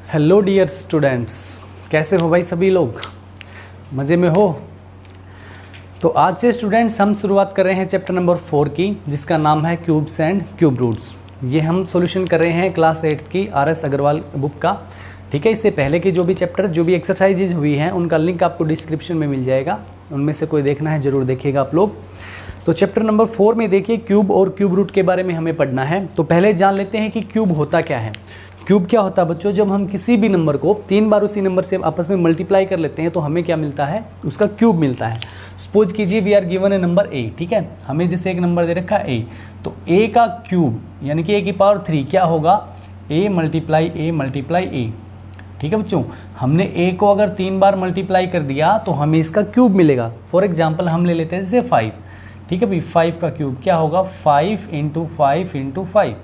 Hello dear students, कैसे हो भाई सभी लोग? मज़े में हो? तो आज से स्टूडेंट्स हम शुरुआत कर रहे हैं चैप्टर नंबर 4 की, जिसका नाम है क्यूब्स एंड क्यूब रूट्स। ये हम सॉल्यूशन कर रहे हैं क्लास 8 की RS अग्रवाल बुक का। ठीक है, इससे पहले की जो भी चैप्टर जो भी एक्सरसाइजेज हुई हैं उनका लिंक आपको डिस्क्रिप्शन में मिल जाएगा, उनमें से कोई देखना है ज़रूर देखिएगा आप लोग। तो चैप्टर नंबर 4 में देखिए क्यूब और क्यूब रूट के बारे में हमें पढ़ना है। तो पहले जान लेते हैं कि क्यूब होता क्या है। क्यूब क्या होता है बच्चों? जब हम किसी भी नंबर को 3 बार उसी नंबर से आपस में मल्टीप्लाई कर लेते हैं तो हमें क्या मिलता है? उसका क्यूब मिलता है। सपोज कीजिए we are given a number A, ठीक है, हमें जैसे एक नंबर दे रखा है ए, तो ए का क्यूब यानी कि ए की पावर 3 क्या होगा? ए मल्टीप्लाई ए। ठीक है बच्चों, हमने ए को अगर 3 बार मल्टीप्लाई कर दिया तो हमें इसका क्यूब मिलेगा। फॉर एग्जाम्पल हम ले लेते हैं जैसे 5, ठीक है भाई, 5 का क्यूब क्या होगा? 5 × 5 × 5,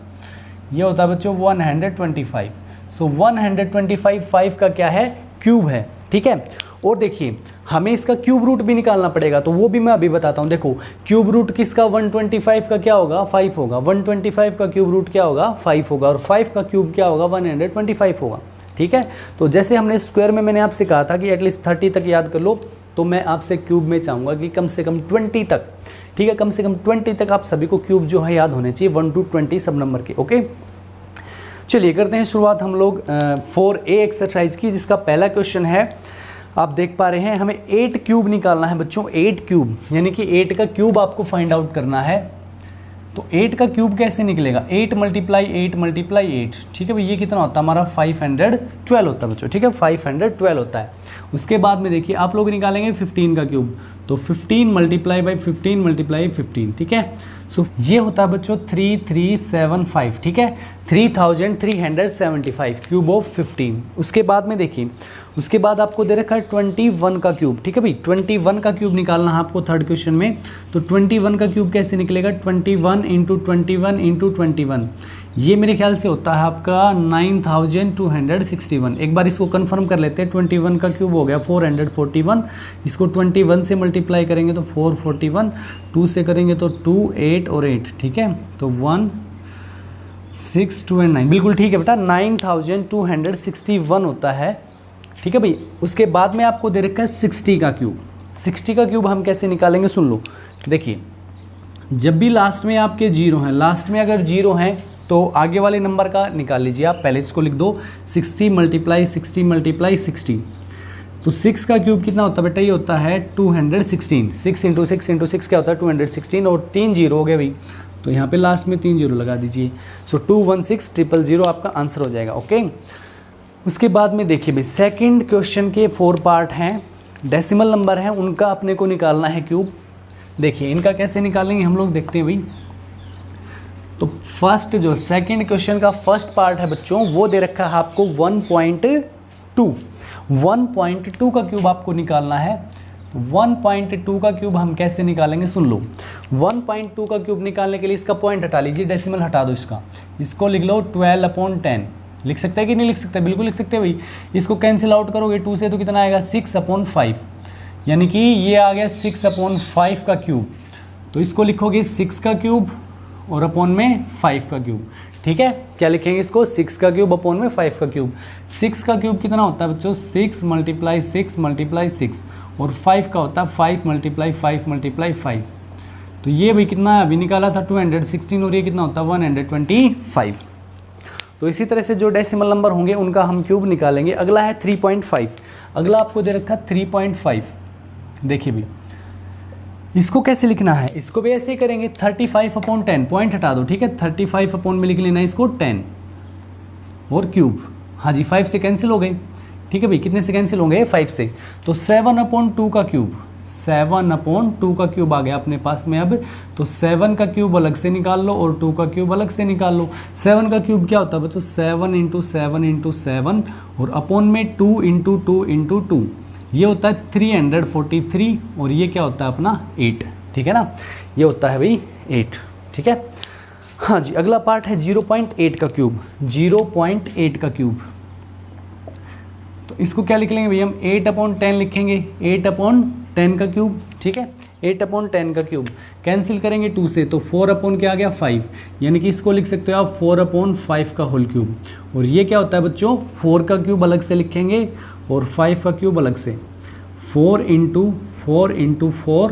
ये होता है बच्चों 125। सो 125 5 का क्या है? क्यूब है। ठीक है, और देखिए हमें इसका क्यूब रूट भी निकालना पड़ेगा, तो वो भी मैं अभी बताता हूँ। देखो क्यूब रूट किसका? 125 का क्या होगा? 5 होगा। 125 का क्यूब रूट क्या होगा? 5 होगा। और 5 का क्यूब क्या होगा? 125 होगा। ठीक है, तो जैसे हमने स्क्वायर में मैंने आपसे कहा था कि एटलीस्ट 30 तक याद कर लो, तो मैं आपसे क्यूब में चाहूँगा कि कम से कम 20 तक, ठीक है, कम से कम 20 तक आप सभी को क्यूब जो है याद होने चाहिए, 1 to 20 सब नंबर के। ओके, चलिए करते हैं शुरुआत हम लोग 4A एक्सरसाइज की, जिसका पहला क्वेश्चन है, आप देख पा रहे हैं, हमें 8 क्यूब निकालना है बच्चों। 8 क्यूब यानी कि 8 का क्यूब आपको फाइंड आउट करना है। तो 8 का क्यूब कैसे निकलेगा? 8 × 8, ठीक है भाई, ये कितना होता है हमारा? 512 होता है बच्चों। ठीक है, 512 होता है। उसके बाद में देखिए आप लोग निकालेंगे 15 का क्यूब, तो 15 × 15, ठीक है। सो ये होता है बच्चों 3375, ठीक है, 3375 क्यूब ऑफ 15। उसके बाद में देखिए, उसके बाद आपको दे रखा है 21 का क्यूब, ठीक है भाई, 21 का क्यूब निकालना है आपको थर्ड क्वेश्चन में। तो 21 का क्यूब कैसे निकलेगा? 21 × 21 × 21, ये मेरे ख्याल से होता है आपका 9261। एक बार इसको कंफर्म कर लेते हैं। 21 का क्यूब हो गया 441, इसको 21 से मल्टीप्लाई करेंगे तो 441, 2 से करेंगे तो 2, 8 और 8, ठीक है, तो 1, 6, 2 and 9, बिल्कुल ठीक है बेटा, 9261 होता है। ठीक है भाई, उसके बाद में आपको दे रखा है 60 का क्यूब। 60 का क्यूब हम कैसे निकालेंगे? सुन लो, देखिए जब भी लास्ट में आपके 0 हैं, लास्ट में अगर 0 हैं तो आगे वाले नंबर का निकाल लीजिए आप। पहले इसको लिख दो 60 × 60 तो 6 का क्यूब कितना होता है बेटा? ये होता है 216। 6 × 6 × 6 क्या होता है? 216, और 3 0 हो गए भाई, तो यहाँ पे लास्ट में 3 0 लगा दीजिए। सो 216000 आपका आंसर हो जाएगा। ओके, उसके बाद में देखिए भाई सेकंड क्वेश्चन के 4 पार्ट हैं, डेसिमल नंबर हैं, उनका अपने को निकालना है क्यूब। देखिए इनका कैसे निकालेंगे हम लोग, देखते हैं भाई। तो फर्स्ट जो सेकंड क्वेश्चन का फर्स्ट पार्ट है बच्चों, वो दे रखा है आपको 1.2 का क्यूब आपको निकालना है। 1.2 का क्यूब हम कैसे निकालेंगे? सुन लो, 1.2 का क्यूब निकालने के लिए इसका पॉइंट हटा लीजिए, डेसिमल हटा दो इसका, इसको लिख लो 12/10। लिख सकते हैं कि नहीं लिख सकते? बिल्कुल लिख सकते हैं भाई। इसको कैंसिल आउट करोगे 2 से तो कितना आएगा? 6/5, यानी कि ये आ गया 6/5 का क्यूब। तो इसको लिखोगे 6 का क्यूब और अपॉन में 5 का क्यूब। ठीक है, क्या लिखेंगे इसको? 6 का क्यूब अपॉन में 5 का क्यूब। 6 का क्यूब कितना होता है बच्चों? 6 × 6 और 5 का होता है 5 × 5। तो ये भाई कितना अभी निकाला था 216, और ये कितना होता है 125। तो इसी तरह से जो डेसिमल नंबर होंगे उनका हम क्यूब निकालेंगे। अगला है 3.5। अगला आपको दे रखा 3.5। देखिए भी इसको कैसे लिखना है? इसको भी ऐसे ही करेंगे 35/10, पॉइंट हटा दो, ठीक है, 35 अपॉन में लिख लेना है इसको 10 और क्यूब। हाँ जी, 5 से कैंसिल हो गए, ठीक है भाई, कितने से कैंसिल होंगे? 5 से। तो 7/2 का क्यूब, 7/2 का क्यूब आ गया अपने पास में अब। तो 7 का क्यूब अलग से निकाल लो और 2 का क्यूब अलग से निकाल लो। 7 का क्यूब क्या होता है बच्चों? 7 × 7 × 7 और अपॉन में 2 × 2 × 2, ये होता है 343, और ये क्या होता है अपना 8, ठीक है ना, ये होता है भाई 8, ठीक है। हाँ जी, अगला पार्ट है 0.8 का क्यूब। 0.8 का क्यूब, तो इसको क्या लिख लेंगे भाई हम? 8/10 लिखेंगे, 8/10 का क्यूब, ठीक है, 8/10 का क्यूब, कैंसिल करेंगे 2 से तो 4/ क्या आ गया 5, यानी कि इसको लिख सकते हो आप 4/5 का होल क्यूब। और ये क्या होता है बच्चों, 4 का क्यूब अलग से लिखेंगे और 5 का क्यूब अलग से, 4 × 4 × 4,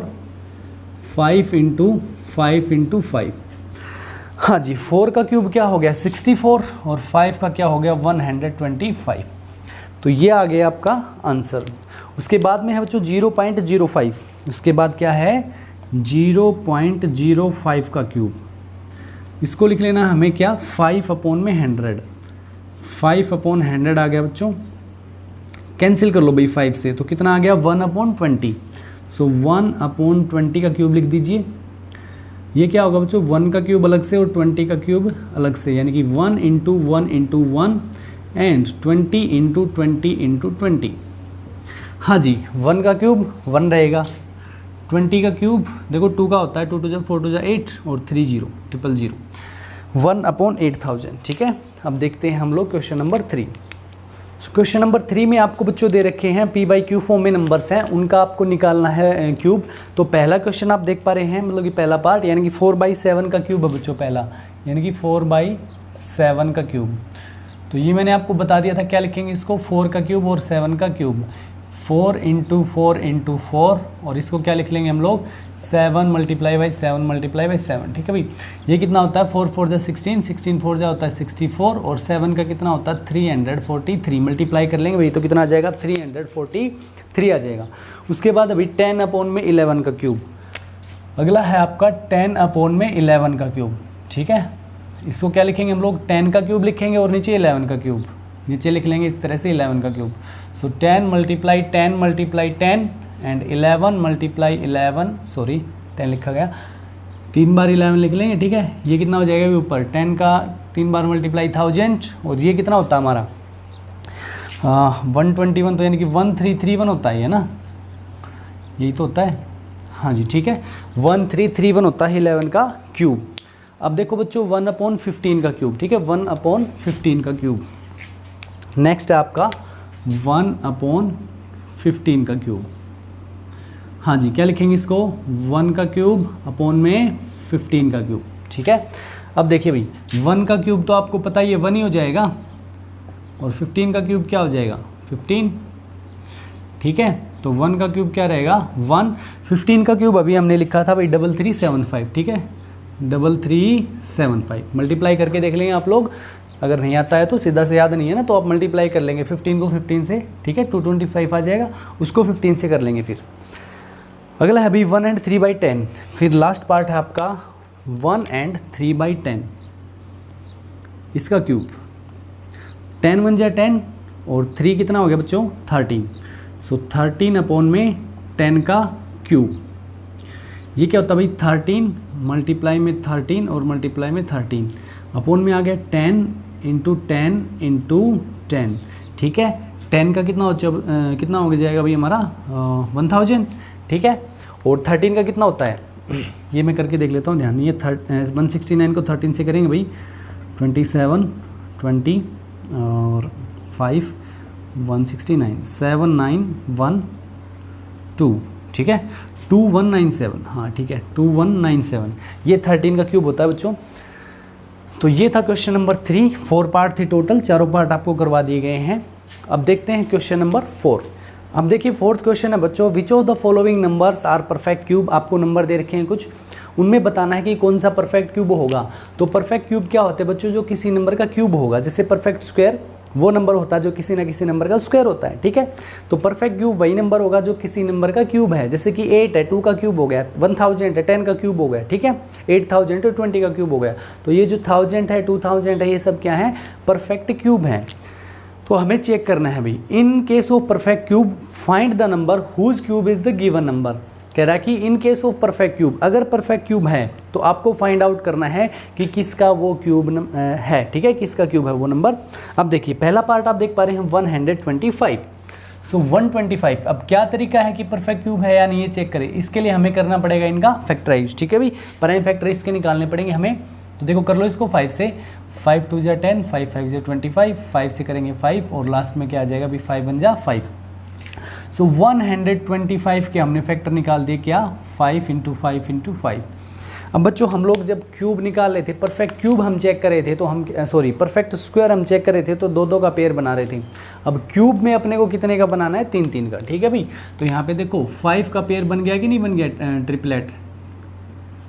5 × 5 × 5। हाँ जी, 4 का क्यूब क्या हो गया 64 और 5 का क्या हो गया 125। तो ये आ गया आपका आंसर। उसके बाद में है बच्चों 0.05, उसके बाद क्या है 0.05 का क्यूब, इसको लिख लेना हमें क्या 5/100, 5/100 आ गया बच्चों, कैंसिल कर लो भाई 5 से तो कितना आ गया 1/20। सो 1/20 का क्यूब लिख दीजिए। ये क्या होगा बच्चों 1 का क्यूब अलग से और 20 का क्यूब अलग से, यानी कि 1 × 1 × 1 एंड 20 × 20 × 20। हाँ जी, 1 का क्यूब 1 रहेगा, 20 का क्यूब देखो 2 का होता है, 2 × 4 × 8 और 3 0 000, 1/8000। ठीक है, अब देखते हैं हम लोग क्वेश्चन नंबर 3। क्वेश्चन नंबर 3 में आपको बच्चों दे रखे हैं P/Q फॉर्म में नंबर्स हैं, उनका आपको निकालना है क्यूब। तो पहला क्वेश्चन आप देख पा रहे हैं, मतलब कि पहला पार्ट यानी कि 4/7 का क्यूब है बच्चों पहला, यानी कि 4/7 का क्यूब। तो ये मैंने आपको बता दिया था क्या लिखेंगे इसको, 4 का क्यूब और 7 का क्यूब, 4 × 4 × 4, और इसको क्या लिख लेंगे हम लोग 7 × 7 × 7। ठीक है भाई, ये कितना होता है 4 × 4 = 16, 16 × 4 जा होता है 64, और 7 का कितना होता है 343, मल्टीप्लाई कर लेंगे भाई तो कितना आ जाएगा 343 आ जाएगा। उसके बाद अभी 10/11 का क्यूब, अगला है आपका 10/11 का क्यूब। ठीक है, इसको क्या लिखेंगे हम लोग 10 का क्यूब लिखेंगे और नीचे 11 का क्यूब, नीचे लिख लेंगे इस तरह से 11 का क्यूब। सो 10 × 10 × 10 एंड 11 × 11, सॉरी 10 लिखा गया, 3 बार 11 लिख लेंगे। ठीक है, ये कितना हो जाएगा ऊपर 10 का 3 बार मल्टीप्लाई 1000, और ये कितना होता है हमारा 121, तो यानी कि 1331 होता है ना, यही तो होता है। हाँ जी ठीक है, 1331 होता है 11 का क्यूब। अब देखो बच्चों 1/15 का क्यूब, ठीक है 1/15 का क्यूब। नेक्स्ट है आपका 1/15 का क्यूब। हाँ जी, क्या लिखेंगे इसको 1 का क्यूब अपॉन में 15 का क्यूब। ठीक है, अब देखिए भाई 1 का क्यूब तो आपको पता ही है 1 ही हो जाएगा, और 15 का क्यूब क्या हो जाएगा 15। ठीक है, तो 1 का क्यूब क्या रहेगा 1, 15 का क्यूब अभी हमने लिखा था भाई 3375। ठीक है, 3375 मल्टीप्लाई करके देख लेंगे आप लोग, अगर नहीं आता है तो सीधा से याद नहीं है ना तो आप मल्टीप्लाई कर लेंगे 15 को 15 से। ठीक है, 225 आ जाएगा, उसको 15 से कर लेंगे। फिर अगला है अभी 1 and 3/10, फिर लास्ट पार्ट है आपका 1 and 3/10, इसका क्यूब 10 × 1 = 10 और 3 कितना हो गया बच्चों 13। सो 13/10 का क्यूब, ये क्या होता है भाई 13 मल्टीप्लाई में 13 और मल्टीप्लाई में 13, अपॉन में आ गया 10 × 10 × 10। ठीक है, 10 का कितना कितना हो जाएगा भाई हमारा 1000। ठीक है, और 13 का कितना होता है ये मैं करके देख लेता हूँ, ध्यान नहीं है 169 को 13 से करेंगे भाई 27 20 और 5 169 7912। ठीक है 2197, हाँ ठीक है 2197, ये 13 का क्यूब होता है बच्चों। तो ये था क्वेश्चन नंबर 3, 4 पार्ट थे टोटल, चारों पार्ट आपको करवा दिए गए हैं। अब देखते हैं क्वेश्चन नंबर 4। अब देखिए 4th क्वेश्चन है बच्चों, which of the following numbers are perfect cube. आपको नंबर दे रखे हैं कुछ, उनमें बताना है कि कौन सा परफेक्ट क्यूब होगा। तो परफेक्ट क्यूब क्या होते हैं बच्चों, जो किसी नंबर का क्यूब होगा। जैसे परफेक्ट स्क्वायर वो नंबर होता है जो किसी ना किसी नंबर का स्क्वायर होता है। ठीक है, तो परफेक्ट क्यूब वही नंबर होगा जो किसी नंबर का क्यूब है। जैसे कि 8 है 2 का क्यूब हो गया, 1000 है 10 का क्यूब हो गया। ठीक है, 8000 है 20 का क्यूब हो गया। तो ये जो 1000 है 2000 है ये सब क्या है परफेक्ट क्यूब हैं। तो हमें चेक करना है भाई, in case of perfect cube find the number whose cube is the given number. कह रहा है कि in case of perfect cube, अगर परफेक्ट क्यूब है तो आपको फाइंड आउट करना है कि किसका वो क्यूब है। ठीक है, किसका क्यूब है वो नंबर। अब देखिए पहला पार्ट आप देख पा रहे हैं 125। सो 125, अब क्या तरीका है कि परफेक्ट क्यूब है या नहीं ये चेक करें। इसके लिए हमें करना पड़ेगा इनका फैक्टराइज। ठीक है भाई, प्राइम फैक्टराइज के निकालने पड़ेंगे हमें। तो देखो कर लो इसको 5 से, 5 2 = 10, 5 5 = 25, 5 से करेंगे 5 और लास्ट में क्या आ जाएगा अभी 5 1 = 5। सो 125 के हमने फैक्टर निकाल दिए क्या, 5 इंटू 5 इंटू 5। अब बच्चों हम लोग जब क्यूब निकाल रहे थे, परफेक्ट क्यूब हम चेक कर रहे थे तो हम सॉरी परफेक्ट स्क्वायर हम चेक कर रहे थे तो 2 2 का पेयर बना रहे थे। अब क्यूब में अपने को कितने का बनाना है, 3 3 का, ठीक है भाई। तो यहाँ पे देखो 5 का पेयर बन गया कि नहीं बन गया, ट्रिपलेट,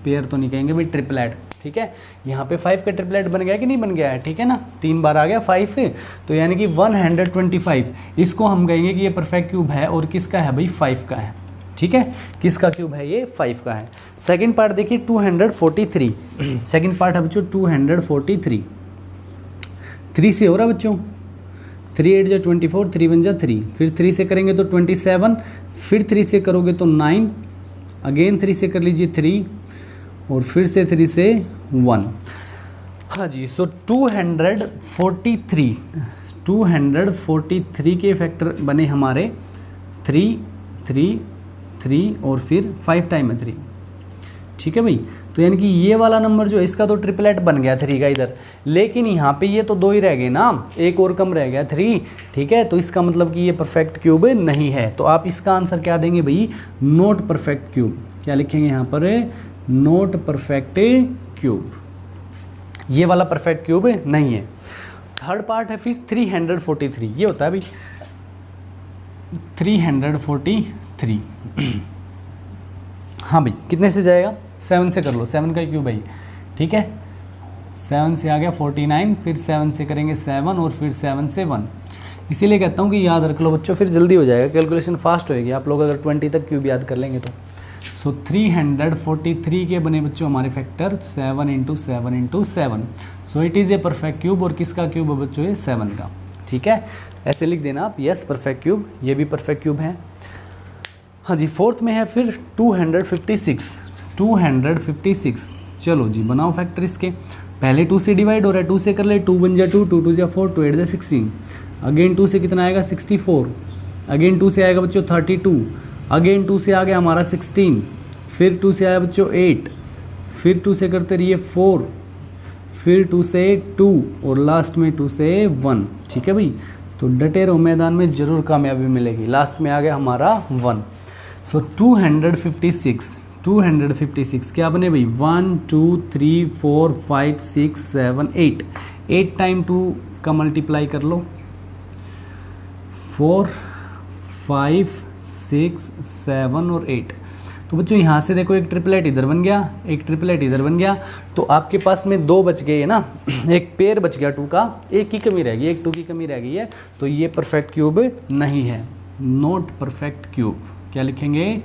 पेयर तो नहीं कहेंगे भाई, ट्रिपलेट, ठीक है। यहाँ पे 5 का ट्रिपलेट बन गया कि नहीं बन गया है, ठीक है ना, 3 बार आ गया 5, तो यानी कि 125 इसको हम कहेंगे कि ये परफेक्ट क्यूब है और किसका है भाई, 5 का है, ठीक है। किसका क्यूब है ये, 5 का है। सेकंड पार्ट देखिए 243, सेकंड पार्ट है बच्चों 243, 3 से हो रहा बच्चों, 3 8 जा 24, 3 1 जा 3, फिर 3 से करेंगे तो 27, फिर 3 से करोगे तो 9, अगेन 3 से कर लीजिए 3, और फिर से 3 से 1। हाँ जी, सो 243 के फैक्टर बने हमारे 3 3 3 और फिर 5 टाइम है 3, ठीक है भाई। तो यानी कि ये वाला नंबर जो है इसका तो ट्रिपलेट बन गया 3 का इधर, लेकिन यहाँ पे ये तो 2 ही रह गए ना, एक और कम रह गया 3, ठीक है। तो इसका मतलब कि ये परफेक्ट क्यूब नहीं है। तो आप इसका आंसर क्या देंगे भाई, नॉट परफेक्ट क्यूब। क्या लिखेंगे यहाँ पर, नॉट परफेक्ट क्यूब, ये वाला परफेक्ट क्यूब नहीं है। थर्ड पार्ट है फिर 343, ये होता है भाई 343। हाँ भाई, कितने से जाएगा, 7 से कर लो, 7 का क्यूब भाई, ठीक है। 7 से आ गया 49, फिर 7 से करेंगे 7 और फिर 7 से 1। इसीलिए कहता हूँ कि याद रख लो बच्चों, फिर जल्दी हो जाएगा, कैलकुलेशन फास्ट होएगी आप लोग अगर 20 तक क्यूब याद कर लेंगे तो। सो 343 के बने बच्चों हमारे factor 7 into 7 into 7। So it is a perfect cube, और किसका क्यूब है बच्चों, ये 7 का, ठीक है। ऐसे लिख देना आप, यस परफेक्ट क्यूब, ये भी परफेक्ट क्यूब है। हाँ जी, फोर्थ में है फिर 256। चलो जी बनाओ फैक्टर इसके, पहले 2 से डिवाइड हो रहा है, 2 से कर ले, 2 1 जा 2, 2 2 जा 4, 2 8 जा 16, अगेन 2 से कितना आएगा 64, अगेन 2 से आएगा बच्चों 32, अगेन 2 से आ गया हमारा 16, फिर 2 से आया बच्चों 8, फिर 2 से करते रहिए 4, फिर 2 से 2 और लास्ट में 2 से 1, ठीक है भाई। तो डटे रहो, मैदान में जरूर कामयाबी मिलेगी। लास्ट में आ गया हमारा 1। सो 256 क्या बने भाई, 1 2 3 4 5 6 7 8, 8 टाइम 2 का मल्टीप्लाई कर लो, 4 5 6 7 और 8। तो बच्चों यहाँ से देखो एक ट्रिपलेट इधर बन गया, एक ट्रिपलेट इधर बन गया, तो आपके पास में 2 बच गए है ना, एक पेयर बच गया 2 का, एक की कमी रह गई, एक 2 की कमी रह गई है। तो ये परफेक्ट क्यूब नहीं है, नॉट परफेक्ट क्यूब। क्या लिखेंगे,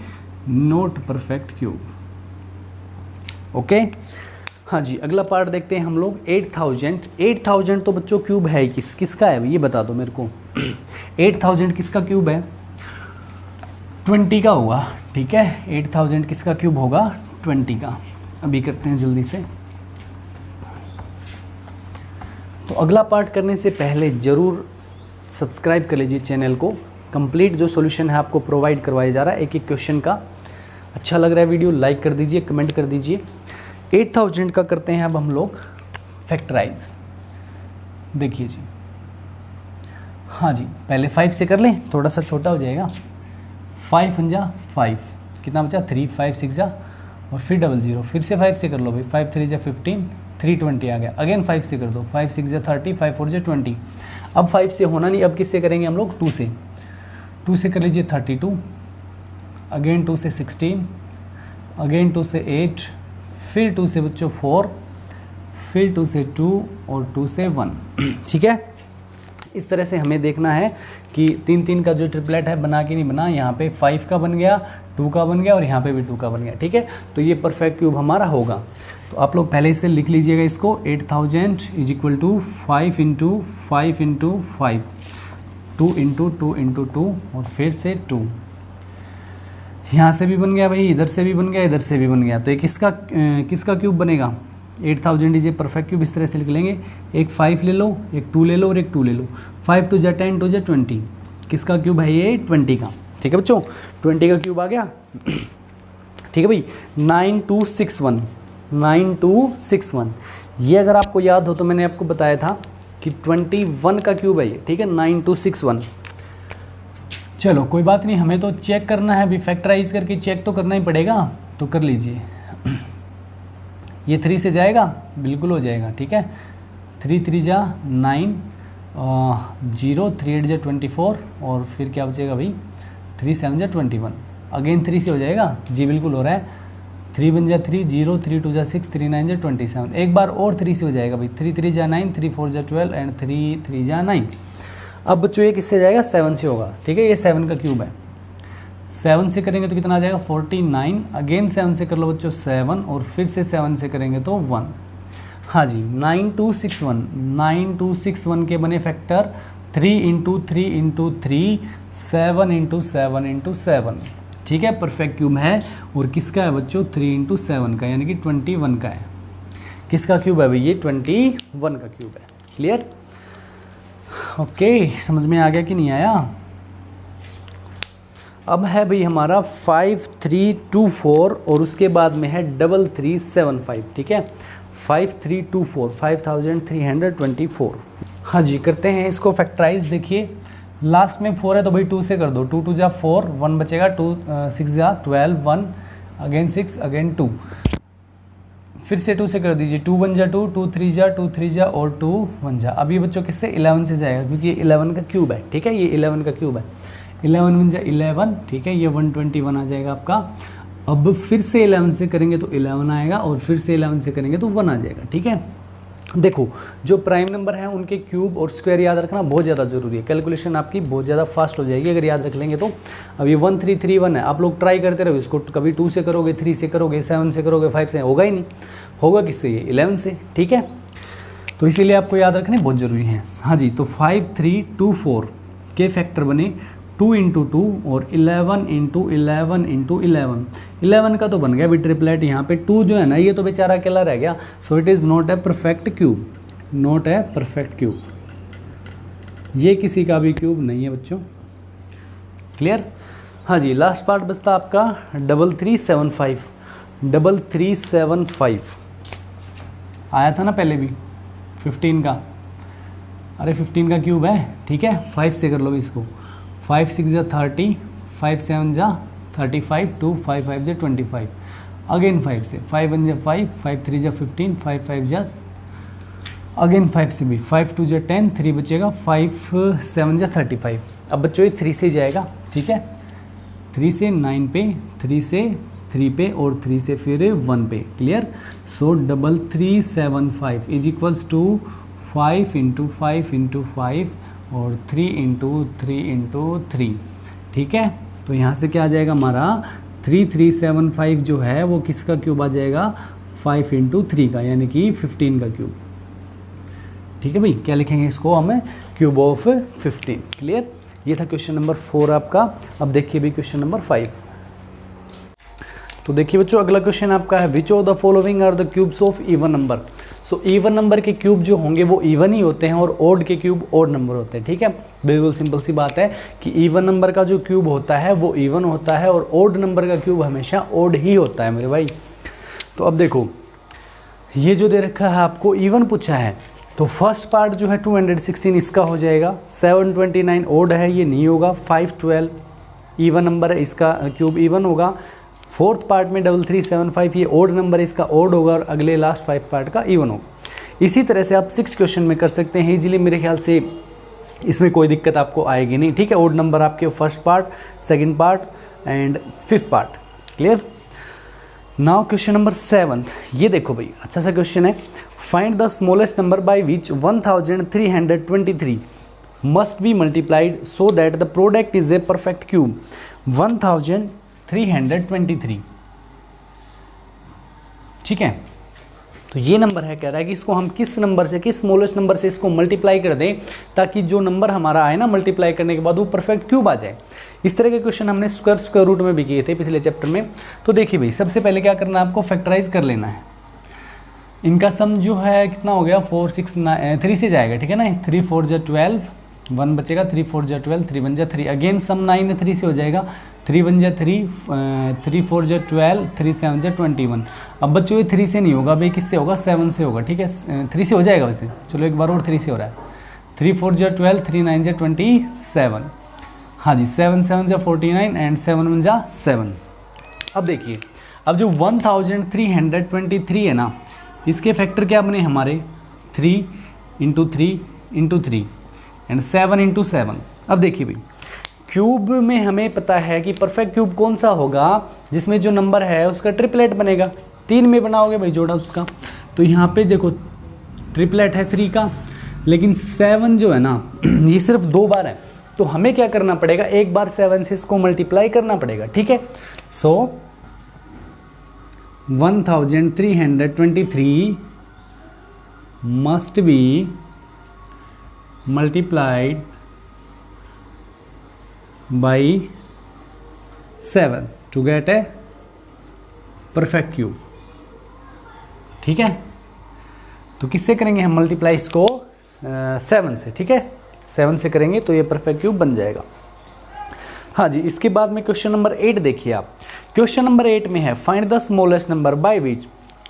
नॉट परफेक्ट क्यूब, ओके। हाँ जी, अगला पार्ट देखते हैं हम लोग 8000 तो बच्चों क्यूब है किसका है ये बता दो मेरे को। 8000 किसका क्यूब है, 20 का होगा, ठीक है। 8000 किसका क्यूब होगा, 20 का। अभी करते हैं जल्दी से। तो अगला पार्ट करने से पहले ज़रूर सब्सक्राइब कर लीजिए चैनल को। कंप्लीट जो सॉल्यूशन है आपको प्रोवाइड करवाया जा रहा है एक एक क्वेश्चन का। अच्छा लग रहा है वीडियो, लाइक कर दीजिए, कमेंट कर दीजिए। 8000 का करते हैं अब हम लोग फैक्टराइज। देखिए जी, हाँ जी, पहले 5 से कर लें, थोड़ा सा छोटा हो जाएगा। 5 1 जा 5, कितना बचा 3, 5 6 जा और फिर 00, फिर से 5 से कर लो भाई, 5 3 जा 15, 320 आ गया। अगेन 5 से कर दो, 5 6 जा 30, 5 4 जा 20। अब 5 से होना नहीं, अब किससे करेंगे हम लोग, 2 से। 2 से कर लीजिए 32, अगेन 2 से 16, अगेन 2 से 8, फिर 2 से बच्चों 4, फिर 2 से 2 और 2 से 1, ठीक है। इस तरह से हमें देखना है कि 3 3 का जो ट्रिपलेट है बना कि नहीं बना। यहाँ पे 5 का बन गया, 2 का बन गया और यहाँ पे भी 2 का बन गया, ठीक है। तो ये परफेक्ट क्यूब हमारा होगा। तो आप लोग पहले से लिख लीजिएगा इसको, 8000 is equal to 5 into 5 into 5, 2 into 2 into 2 और फिर से 2। यहाँ से भी बन गया भाई, इधर से भी बन गया, इधर से भी बन गया। तो एक किसका क्यूब बनेगा, 8000 इज ए परफेक्ट क्यूब। इस तरह से लिख लेंगे, एक 5 ले लो, एक 2 ले लो और एक 2 ले लो। 5 2 जा 10, 2 जा 20, किसका क्यूब है ये, 20 का, ठीक है बच्चों। 20 का क्यूब आ गया, ठीक है भाई। 9261, ये अगर आपको याद हो तो मैंने आपको बताया था कि 21 का क्यूब है ये, ठीक है। 9261 चलो कोई बात नहीं, हमें तो चेक करना है अभी, फैक्टराइज करके चेक तो करना ही पड़ेगा, तो कर लीजिए। ये 3 से जाएगा, बिल्कुल हो जाएगा, ठीक है। 3 3 जा 9, 0 3 8 जा 24, और फिर क्या बचेगा भाई, 3 7 जा 21, अगेन 3 से हो जाएगा जी, बिल्कुल हो रहा है। 3 1 जा 3, 0 3 2 जा 6, 3 9 जा 27, एक बार और 3 से हो जाएगा भाई। 3 3 जा 9, 3 4 जा 12 एंड 3 3 जा 9। अब बच्चों ये किससे जाएगा, 7 से होगा, ठीक है। ये 7 का क्यूब है, 7 से करेंगे तो कितना आ जाएगा 49, अगेन 7 से कर लो बच्चों 7, और फिर से 7 से करेंगे तो 1। हाँ जी, 9261, 9261 के बने factor 3 into 3 into 3, 7 into 7 into 7, ठीक है। परफेक्ट क्यूब है, और किसका है बच्चों, 3 इंटू 7 का, यानी कि 21 का है। किसका क्यूब है भाई, ये 21 का क्यूब है। क्लियर, ओके, समझ में आ गया कि नहीं आया। अब है भाई हमारा 5324, और उसके बाद में है 3375, ठीक है। 5324, 5324। हाँ जी, करते हैं इसको फैक्टराइज। देखिए लास्ट में 4 है तो भाई 2 से कर दो, 2 2 जा 4, 1 बचेगा, 2 6 जा 12, 1 अगेन 6 अगेन 2, फिर से 2 से कर दीजिए, 2 1 जा 2, 2 3 जा 2 3 जा, और 2 1 जा। अब ये बच्चों किससे, 11 से जाएगा, क्योंकि ये 11 का क्यूब है, ठीक है। ये 11 का क्यूब है, 11 1 जा 11, ठीक है। ये 121 आ जाएगा आपका। अब फिर से 11 से करेंगे तो 11 आएगा, और फिर से 11 से करेंगे तो 1 आ जाएगा, ठीक है। देखो जो प्राइम नंबर हैं उनके क्यूब और स्क्वायर याद रखना बहुत ज़्यादा ज़रूरी है, कैलकुलेशन आपकी बहुत ज़्यादा फास्ट हो जाएगी अगर याद रख लेंगे तो। अब ये 1 3 3 1 है, आप लोग ट्राई करते रहो इसको, कभी 2 से करोगे, 3 से करोगे, 7 से करोगे, 5 से, होगा ही नहीं। होगा किससे, ये 11 से, ठीक है। तो इसीलिए आपको याद रखने बहुत ज़रूरी है। हाँ जी, तो 5324 के फैक्टर बने 2 इंटू 2 और 11 इंटू 11 इंटू 11। 11 का तो बन गया भी ट्रिपलेट, यहाँ पे 2 जो है ना ये तो बेचारा अकेला रह गया। So it is not a perfect cube, not a perfect cube, ये किसी का भी क्यूब नहीं है बच्चों। क्लियर। हाँ जी, लास्ट पार्ट बचता आपका 3375। 3375 आया था ना पहले भी 15 का, अरे 15 का क्यूब है, ठीक है। 5 से कर लो इसको, 5 6 जा 30, 5 7 जा 35, 2 5 5 जा 25, अगेन 5 से, 5 1 जा 5, 5 3 जा 15, 5 5 जा अगेन 5 से भी, 5 2 जा 10, 3 बचेगा, 5 7 जा 35। अब बच्चों ये 3 से जाएगा, ठीक है। 3 से 9 पे, 3 से 3 पे, और 3 से फिर 1 पे। Clear. So 3375 is equals to 5 into 5 into 5 और 3 इंटू 3 इंटू 3, ठीक है। तो यहाँ से क्या आ जाएगा हमारा 3375 जो है वो किसका क्यूब आ जाएगा, 5 इंटू 3 का, यानी कि 15 का क्यूब, ठीक है भाई। क्या लिखेंगे इसको हमें, क्यूब ऑफ 15। क्लियर। ये था क्वेश्चन नंबर 4 आपका। अब देखिए भी क्वेश्चन नंबर 5। तो देखिए बच्चों अगला क्वेश्चन आपका है, which of the following are the cubes of even number. So even number के क्यूब जो होंगे वो इवन ही होते हैं, और ओड के क्यूब ओड नंबर होते हैं, ठीक है। बिल्कुल सिंपल सी बात है कि इवन नंबर का जो क्यूब होता है वो इवन होता है, और ओड नंबर का क्यूब हमेशा ओड ही होता है मेरे भाई। तो अब देखो ये जो दे रखा है आपको इवन पूछा है, तो फर्स्ट पार्ट जो है 216 इसका हो जाएगा, 729 ओड है ये नहीं होगा, 512 इवन नंबर है इसका क्यूब इवन होगा, फोर्थ पार्ट में 3375 ये ओड नंबर है इसका ओड होगा, और अगले लास्ट 5 पार्ट का इवन होगा। इसी तरह से आप 6 क्वेश्चन में कर सकते हैं इजीली, मेरे ख्याल से इसमें कोई दिक्कत आपको आएगी नहीं, ठीक है। ओड नंबर आपके first part, second part and 5th part. Clear. Now question number 7, ये देखो भाई अच्छा सा क्वेश्चन है, find the smallest number by which 1323 must be multiplied so that the product is a perfect cube. 1323, ठीक है। तो ये नंबर है, कह रहा है कि इसको हम किस नंबर से, किस स्मॉलेस्ट नंबर से इसको मल्टीप्लाई कर दें ताकि जो नंबर हमारा आए ना मल्टीप्लाई करने के बाद वो परफेक्ट क्यूब आ जाए। इस तरह के क्वेश्चन हमने स्क्वायर रूट में भी किए थे पिछले चैप्टर में। तो देखिए भाई सबसे पहले क्या करना है, आपको फैक्टराइज कर लेना है। इनका सम जो है कितना हो गया, 4 6 9 3 से जाएगा, ठीक है ना। 3 4 जा 12, 1 बचेगा, 3 4 जा 12, 3 1 जा 3, अगेन सम 9 3 से हो जाएगा, 3 1 जा 3, 3 4 जा 12, 3 7 जा 21। अब बच्चों ये 3 से नहीं होगा भाई, किससे होगा, 7 से होगा, ठीक है। 3 से हो जाएगा वैसे, चलो एक बार और 3 से हो रहा है, 3 4 जा 12, 3 9 जा 27। हाँ जी 7 7 जा 49 एंड 7 1 जा 7। अब देखिए, अब जो 1323 है ना, इसके फैक्टर क्या बने हमारे 3 इंटू 3 इंटू 3 एंड 7 इंटू 7। अब देखिए भाई, क्यूब में हमें पता है कि परफेक्ट क्यूब कौन सा होगा, जिसमें जो नंबर है उसका ट्रिपलेट बनेगा। 3 में बनाओगे भाई जोड़ा उसका, तो यहाँ पे देखो ट्रिपलेट है 3 का, लेकिन 7 जो है ना ये सिर्फ 2 बार है, तो हमें क्या करना पड़ेगा, एक बार 7 से इसको मल्टीप्लाई करना पड़ेगा, ठीक है। सो 1323 must be multiplied by 7 to get a perfect cube, ठीक है। तो किससे करेंगे हम मल्टीप्लाई इसको 7 से, ठीक है, 7 से करेंगे तो ये परफेक्ट क्यूब बन जाएगा। हाँ जी, इसके बाद में क्वेश्चन नंबर 8 देखिए आप। क्वेश्चन नंबर 8 में है find the smallest number by विच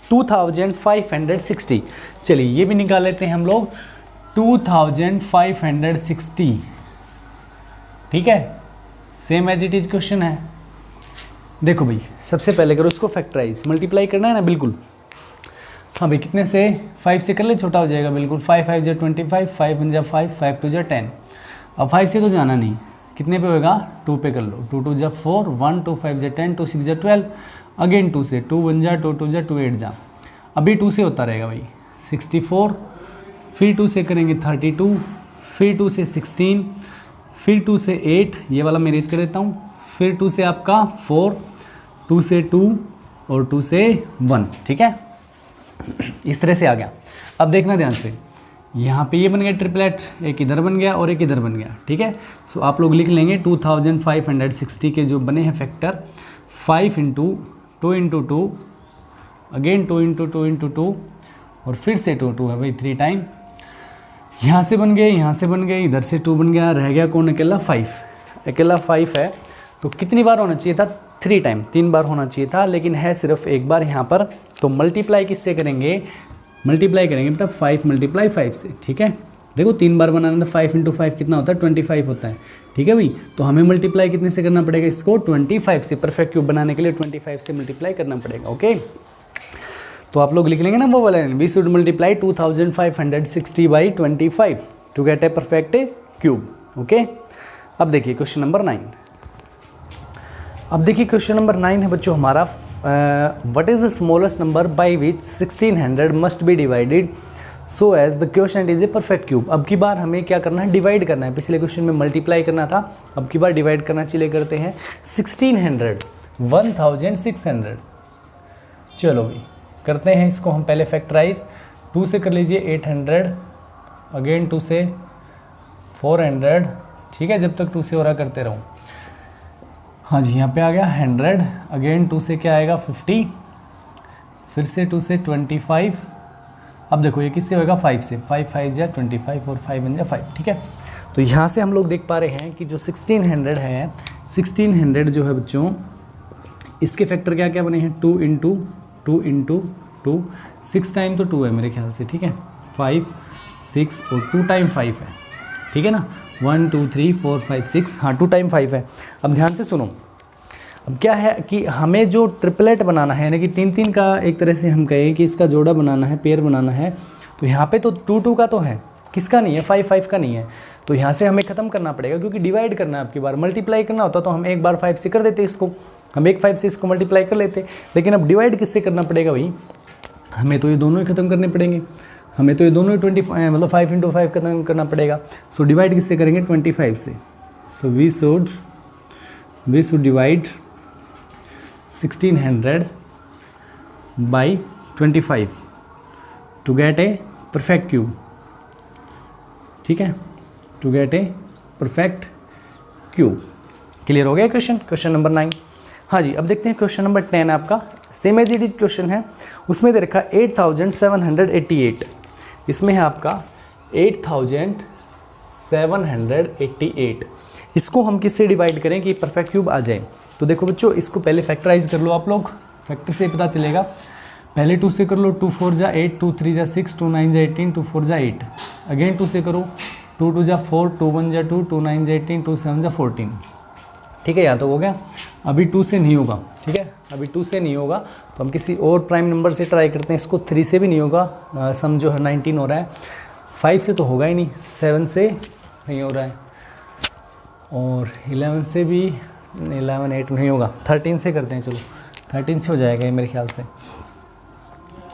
2560। चलिए ये भी निकाल लेते हैं हम लोग, 2560, ठीक है, same as it is question है। देखो भाई, सबसे पहले करो इसको फैक्टराइज, मल्टीप्लाई करना है ना, बिल्कुल। हाँ भाई, कितने से 5 से कर ले, छोटा हो जाएगा बिल्कुल। 5 5 जा 25, 5 1 जा 5, 5 2 जा 10। अब 5 से तो जाना नहीं, कितने पे होगा, 2 पे कर लो। 2 2 जा 4, 1 2 5 जा 10, 2 6 जा 12, अगेन 2 से, 2 1 जा 2 2 जा 2 8 जा, अभी 2 से होता रहेगा भाई 64, फिर 2 से करेंगे 32, फिर 2 से 16, फिर 2 से 8, ये वाला मैं इरेज कर देता हूँ, फिर 2 से आपका 4, 2 से 2 और 2 से 1, ठीक है। इस तरह से आ गया। अब देखना ध्यान से, यहाँ पे ये बन गया ट्रिपलेट, एक इधर बन गया और एक इधर बन गया, ठीक है। सो आप लोग लिख लेंगे 2560 के जो बने हैं factor, 5 into 2 into 2, again 2 into 2 into 2 और फिर से 2 2 है भाई 3 टाइम। यहाँ से बन गए, यहाँ से बन गए, इधर से 2 बन गया, रह गया कौन, अकेला 5। अकेला 5 है, तो कितनी बार होना चाहिए था, 3 टाइम, 3 बार होना चाहिए था, लेकिन है सिर्फ एक बार यहाँ पर। तो मल्टीप्लाई किससे करेंगे, मल्टीप्लाई करेंगे बेटा 5 × 5 से, ठीक है। देखो 3 बार बनाना था, 5 × 5 कितना होता है, 25 होता है, ठीक है भाई। तो हमें मल्टीप्लाई कितने से करना पड़ेगा, इसको 25 से, परफेक्ट क्यूब बनाने के लिए 25 से मल्टीप्लाई करना पड़ेगा, ओके। तो आप लोग लिख लेंगे ना वो वाला, we should multiply 2560 by 25 to get a perfect cube, okay. अब देखिए क्वेश्चन नंबर 9। अब देखिए क्वेश्चन नंबर 9 है बच्चों हमारा, what is the smallest number by which 1600 must be divided so as the question is a perfect cube. अब की बार हमें क्या करना है, डिवाइड करना है। पिछले क्वेश्चन में मल्टीप्लाई करना था, अब की बार डिवाइड करना, चलिए करते हैं। 1600 1600, चलो भाई करते हैं इसको हम पहले फैक्टराइज। 2 से कर लीजिए 800, अगेन 2 से 400, ठीक है, जब तक 2 से हो रहा करते रहूँ। हाँ जी, यहाँ पे आ गया 100, अगेन 2 से क्या आएगा 50, फिर से 2 से 25। अब देखो ये किससे होगा, 5 से, 5 5 जा 25 और 5 1 जा 5, ठीक है। तो यहाँ से हम लोग देख पा रहे हैं कि जो 1600 है, 1600 जो है बच्चों, इसके फैक्टर क्या क्या बने हैं, 2 इंटू 2 इंटू 2, 6 टाइम तो 2 है मेरे ख्याल से, ठीक है, 5 6 और 2 टाइम 5 है, ठीक है ना, 1 2 3 4 5 6, हाँ 2 टाइम 5 है। अब ध्यान से सुनो, अब क्या है कि हमें जो ट्रिपलेट बनाना है, यानी कि 3 3 का एक तरह से हम कहें कि इसका जोड़ा बनाना है, पेयर बनाना है, तो यहाँ पे तो 2 2 का तो है, किसका नहीं है, 5 5 का नहीं है। तो यहाँ से हमें ख़त्म करना पड़ेगा, क्योंकि डिवाइड करना है। आपकी बार मल्टीप्लाई करना होता तो हम एक बार 5 से कर देते इसको, हम एक 5 से इसको मल्टीप्लाई कर लेते, लेकिन अब डिवाइड किससे करना पड़ेगा भाई, हमें तो ये दोनों ही ख़त्म करने पड़ेंगे, हमें तो ये दोनों ही 25 मतलब 5 × 5 खत्म करना पड़ेगा। सो डिवाइड किससे करेंगे, 25 से। So we should divide 1600 by 25 to get a perfect cube, ठीक है, to get a perfect cube. Clear हो गया क्वेश्चन नंबर 9। हाँ जी, अब देखते हैं क्वेश्चन नंबर 10 आपका, same as it is question है, उसमें दे रखा 8788, इसमें है आपका 8788। इसको हम किससे डिवाइड करें कि परफेक्ट क्यूब आ जाए। तो देखो बच्चों, इसको पहले फैक्टराइज कर लो आप लोग, फैक्टर से पता चलेगा। पहले 2 से कर लो, 2 4 जा 8, 2 3 जा 6, 2 9 जा 18, 2 4 जा 8, अगेन 2 से करो, 2 2 जा 4, 2 1 जा 2, 2 9 जा 18, 2 7 जा 14। ठीक है, यहाँ तो हो गया। अभी 2 से नहीं होगा, ठीक है, अभी 2 से नहीं होगा तो हम किसी और प्राइम नंबर से ट्राई करते हैं। इसको 3 से भी नहीं होगा, सम जो है 19 हो रहा है। 5 से तो होगा ही नहीं, 7 से नहीं हो रहा है, और 11 से भी 11 8 नहीं होगा। 13 से करते हैं, चलो 13 से हो जाएगा ये मेरे ख्याल से।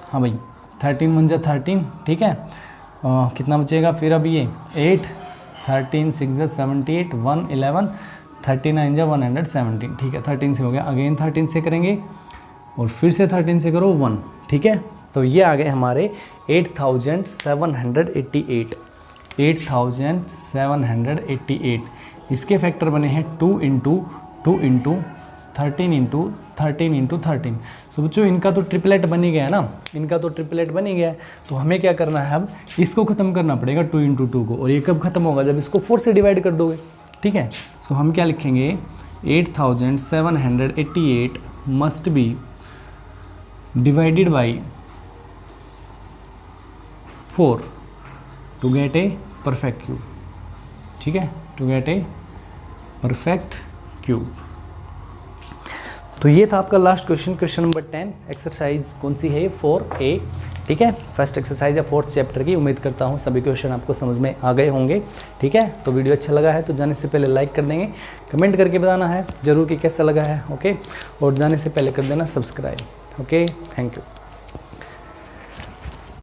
हाँ भाई 13 1 जा 13, ठीक है। कितना बचेगा फिर अभी ये 8, 13 6 जा 78, 1 11, 39 जा 117, ठीक है। 13 से हो गया, अगेन 13 से करेंगे और फिर से 13 से करो 1, ठीक है। तो ये आ गए हमारे 8788, 8788। इसके फैक्टर बने हैं 2 इंटू 2 इंटू 13 इंटू 13 इंटू 13। सो बच्चों इनका तो ट्रिपलेट बन ही गया ना, इनका तो ट्रिपलेट बन ही गया है। तो हमें क्या करना है, अब इसको ख़त्म करना पड़ेगा 2 इंटू 2 को, और ये कब ख़त्म होगा, जब इसको 4 से डिवाइड कर दोगे, ठीक है। सो हम क्या लिखेंगे, 8788 must be divided by 4 to get a perfect cube, ठीक है, to get a perfect cube. तो ये था आपका last question, question number 10। Exercise कौन सी है, 4A, ठीक है। फर्स्ट एक्सरसाइज है 4th चैप्टर की। उम्मीद करता हूँ सभी क्वेश्चन आपको समझ में आ गए होंगे, ठीक है। तो वीडियो अच्छा लगा है तो जाने से पहले लाइक कर देंगे, कमेंट करके बताना है जरूर कि कैसा लगा है, ओके। और जाने से पहले कर देना सब्सक्राइब, ओके। Thank you.